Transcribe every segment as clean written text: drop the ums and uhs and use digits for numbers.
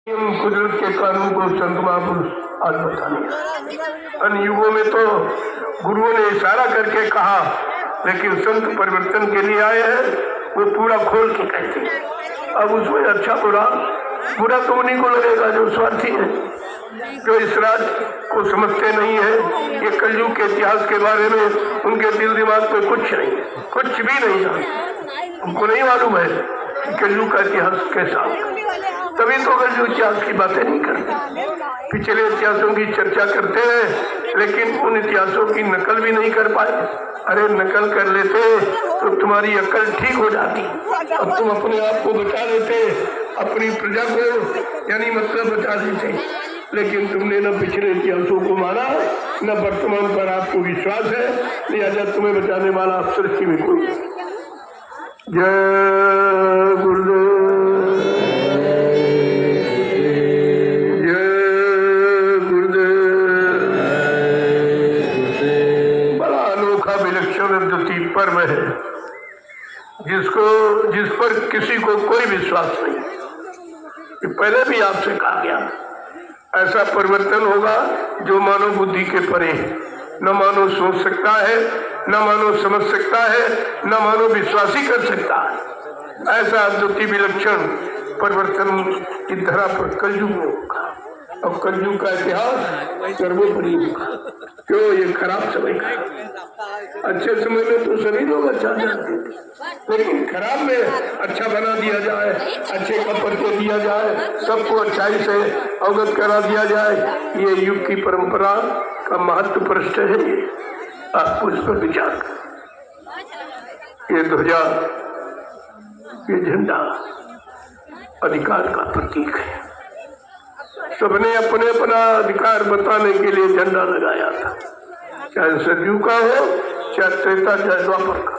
कुदरत के कानून को संत महापुरुष आज बताने। अन्य युगों में तो गुरुओं ने इशारा करके कहा, लेकिन संत परिवर्तन के लिए आए हैं, वो पूरा खोल के कहते हैं। अब उसमें अच्छा बुरा तो उन्हीं को लगेगा जो स्वार्थी है, जो इस राज को समझते नहीं है। ये कलयुग के इतिहास के बारे में उनके दिल दिमाग में कुछ भी नहीं जानते। उनको नहीं मालूम है कि कलयुग का इतिहास कैसा, तभी तो कलयुग इतिहास की बातें नहीं करते। पिछले इतिहासों की चर्चा करते हैं, लेकिन उन इतिहासों की नकल भी नहीं कर पाए। अरे नकल कर लेते तो तुम्हारी अकल ठीक हो जाती, अब तुम अपने आप को बचा लेते, अपनी प्रजा को यानी मतलब बचा देते। लेकिन तुमने न पिछले इतिहासों को माना, न वर्तमान पर आपको विश्वास है, लिहाजा तुम्हें बचाने वाला सृष्टि में कोई नहीं। जय गुरुदेव, जय गुरुदेव। बड़ा अनोखा विलक्षण अद्वितीय पर्व है, जिस पर किसी को कोई विश्वास नहीं। पहले भी आपसे कहा गया, ऐसा परिवर्तन होगा जो मानव बुद्धि के परे है। न मानव सोच सकता है, न मानव समझ सकता है, न मानव विश्वासी कर सकता है। ऐसा अद्वितीय विलक्षण परिवर्तन की धरा पर कलयुग में होगा। अब कलयुग का इतिहास सर्वोपरि होगा। क्यों? ये खराब समय का। अच्छे समय में तो सभी लोग अच्छा जानते थे, लेकिन खराब में अच्छा बना दिया जाए, अच्छे का परिचय दिया जाए, सबको अच्छाई से अवगत करा दिया जाए, ये युग की परंपरा का महत्व प्रश्न है। आप उस पर विचार करें। ये ध्वजा, ये झंडा अधिकार का प्रतीक है। सबने अपने अपना अधिकार बताने के लिए झंडा लगाया था, चाहे सतयुग का हो, चाहे त्रेता, चाहे द्वापर का।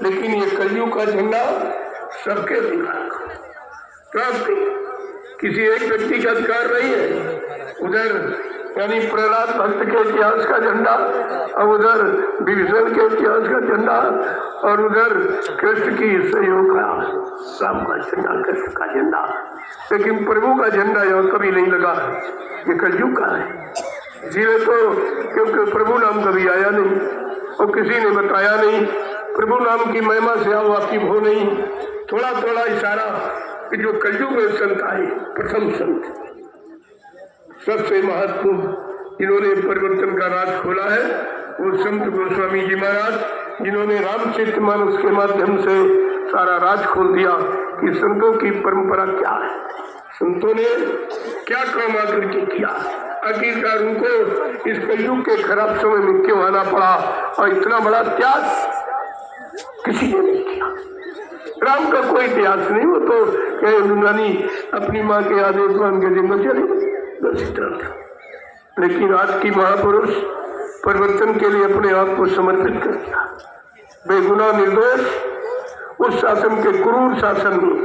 लेकिन ये कलयुग का झंडा सबके अधिकार का क्रांति, किसी एक व्यक्ति का अधिकार नहीं है। उधर यानी प्रहलाद भक्त के इतिहास का झंडा, और उधर विभीषण के इतिहास का झंडा, और उधर कृष्ण की सहयोग का राम का झंडा, कृष्ण का झंडा। लेकिन प्रभु का झंडा यहाँ कभी नहीं लगा। ये कलयुग का है, इसलिए तो क्योंकि प्रभु नाम कभी आया नहीं और किसी ने बताया नहीं, प्रभु नाम की महिमा से आप वाकिफ हो नहीं। थोड़ा थोड़ा इशारा कि जो कलयुग में संत आए, प्रथम संत, सबसे महत्वपूर्ण जिन्होंने परिवर्तन का राज खोला है, वो संत गोस्वामी जी महाराज, जिन्होंने रामचरितमानस के माध्यम से सारा राज खोल दिया कि संतों की परंपरा क्या है, संतों ने क्या काम आकर के किया, आखिरकार उनको इस कलयुग के खराब समय में क्यों आना पड़ा, और इतना बड़ा त्याग किसी ने नहीं किया। राम का कोई इतिहास नहीं, वो तो कहे अपनी माँ के आदेश मान के जंगल चले गए, बस इतना था। लेकिन आज की महापुरुष परिवर्तन के लिए अपने आप को समर्पित कर दिया। बेगुनाह निर्दोष उस शासन के क्रूर शासन में,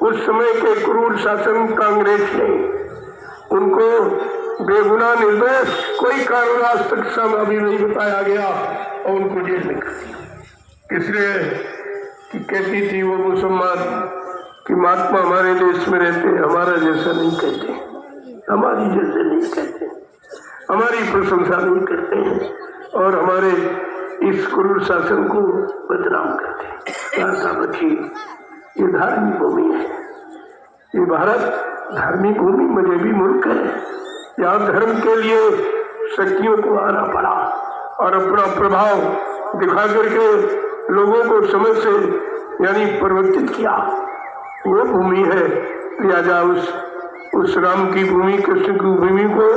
उस समय के क्रूर शासन कांग्रेस ने उनको बेगुनाह निर्दोष कोई कारण आज तक समा भी नहीं बताया गया और उनको जेल में कर दिया। इसलिए कि कहती थी वो मुसलमान कि महात्मा हमारे देश में रहते, हमारा जैसा नहीं कहते, हमारी जैसे नहीं कहते, हमारी प्रशंसा नहीं करते हैं, और हमारे इस क्रूर शासन को बदनाम करते हैं। बच्ची, ये धार्मिक भूमि है, ये भारत धार्मिक भूमि, मजहबी मुल्क है। यहाँ धर्म के लिए शक्तियों को आना पड़ा और अपना प्रभाव दिखा करके लोगों को समझ से यानी परिवर्तित किया। वो भूमि है, लिहाजा उस राम की भूमि, कृष्ण की भूमि को,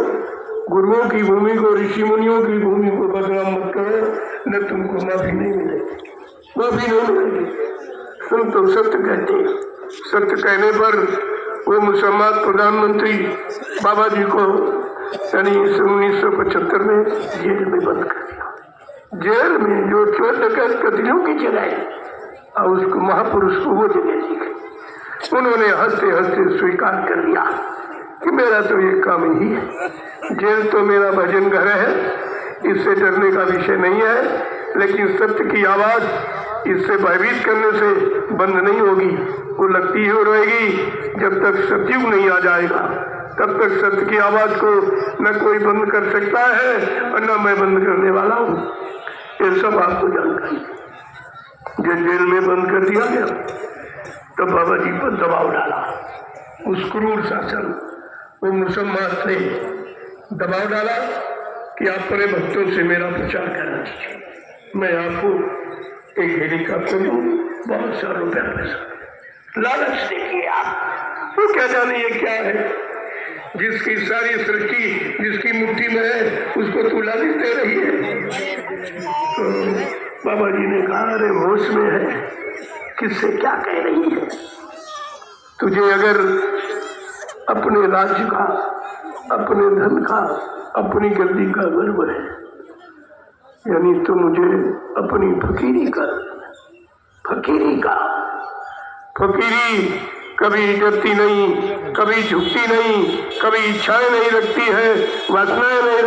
गुरुओं की भूमि को, ऋषि मुनियों की भूमि को बदनाम मत करो, न तुमको माफी नहीं मिलेगी, माफी नहीं मिलेगी। सुन तो सत्य कहते हैं, सत्य कहने पर वो मुसलमान प्रधानमंत्री बाबा जी को यानी 1975 में जेल में बंद कर दिया। जेल में जो चोर डकैत कतलियों की जगह और उसको महापुरुष को वो जगह दी गई। उन्होंने हंसते हंसते स्वीकार कर लिया कि मेरा तो ये काम ही है, जेल तो मेरा भजन घर है, इससे डरने का विषय नहीं है। लेकिन सत्य की आवाज इससे भयभीत करने से बंद नहीं होगी, वो लगती ही रहेगी जब तक सतयुग नहीं आ जाएगा। तब तक सत्य की आवाज को न कोई बंद कर सकता है और न मैं बंद करने वाला हूँ। ये सब आपको जानकारी। जब जेल में बंद कर दिया गया तब बाबा जी पर दबाव डाला, उस क्रूर शासन वो मुसलमान ने दबाव डाला कि आप अपने भक्तों से मेरा प्रचार करना चाहिए, मैं आपको एक हेलीकॉप्टर दूँ, बहुत सारा रुपया पैसा। लालच देखिए आप, वो क्या जाने ये क्या है, जिसकी सारी सृष्टि जिसकी मुट्ठी में है उसको तू लालच दे रही है। तो बाबा जी ने कहा, अरे होश में है, किससे क्या कह रही है? तुझे अगर अपने राज्य का, अपने धन का, अपनी गद्दी का गर्व है, यानी तो मुझे अपनी फकीरी कर, फकीरी का। फकीरी कभी डरती नहीं, कभी झुकती नहीं, कभी इच्छाएं नहीं रखती है, वासनाएं नहीं